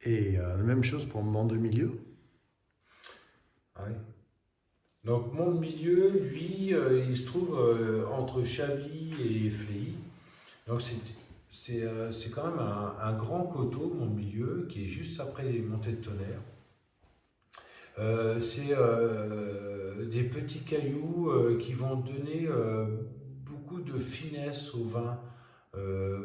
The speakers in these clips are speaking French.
Et la même chose pour Mont de Milieu. Ah oui. Donc mon milieu, lui, il se trouve entre Chablis et Fléy. Donc c'est quand même un grand coteau, mon milieu, qui est juste après les montées de Tonnerre. C'est des petits cailloux qui vont donner beaucoup de finesse au vin,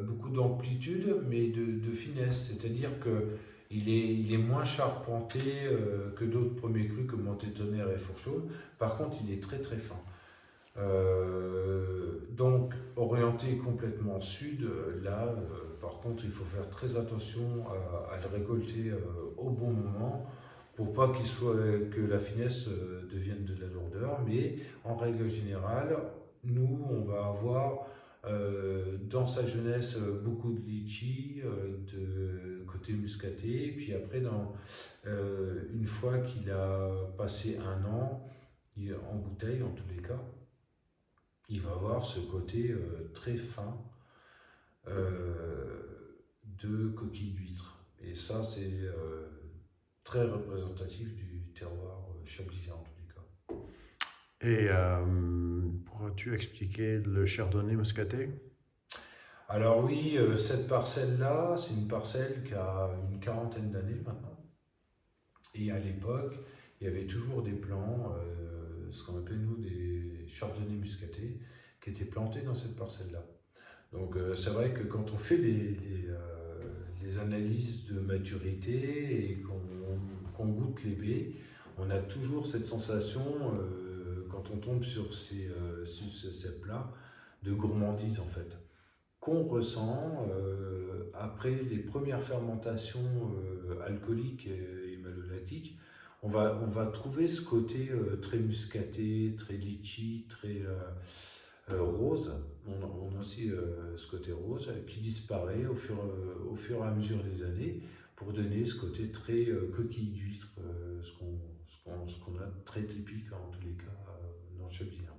beaucoup d'amplitude, mais de finesse. C'est-à-dire que il est moins charpenté que d'autres premiers crus comme Montétonnerre et Fourchaume. Par contre, il est très très fin. Donc, orienté complètement sud, là, par contre, il faut faire très attention à le récolter au bon moment pour pas que la finesse devienne de la lourdeur. Mais en règle générale, nous, on va avoir dans sa jeunesse beaucoup de litchi, de côté muscaté, et puis après, une fois qu'il a passé un an, en bouteille en tous les cas, il va avoir ce côté très fin de coquille d'huître. Et ça, c'est très représentatif du terroir chablisien en tous les cas. Et pourras-tu expliquer le chardonnay muscaté? Alors oui, cette parcelle-là, c'est une parcelle qui a une quarantaine d'années maintenant. Et à l'époque, il y avait toujours des plants, ce qu'on appelle nous des chardonnays muscatés, qui étaient plantés dans cette parcelle-là. Donc c'est vrai que quand on fait les analyses de maturité et qu'on goûte les baies, on a toujours cette sensation, quand on tombe sur ces plats, de gourmandise en fait, qu'on ressent après les premières fermentations alcooliques et malolactiques. On va trouver ce côté très muscaté, très litchi, très rose. On a aussi ce côté rose qui disparaît au fur et à mesure des années pour donner ce côté très coquille d'huître, ce qu'on a de très typique en tous les cas dans le Chablisien.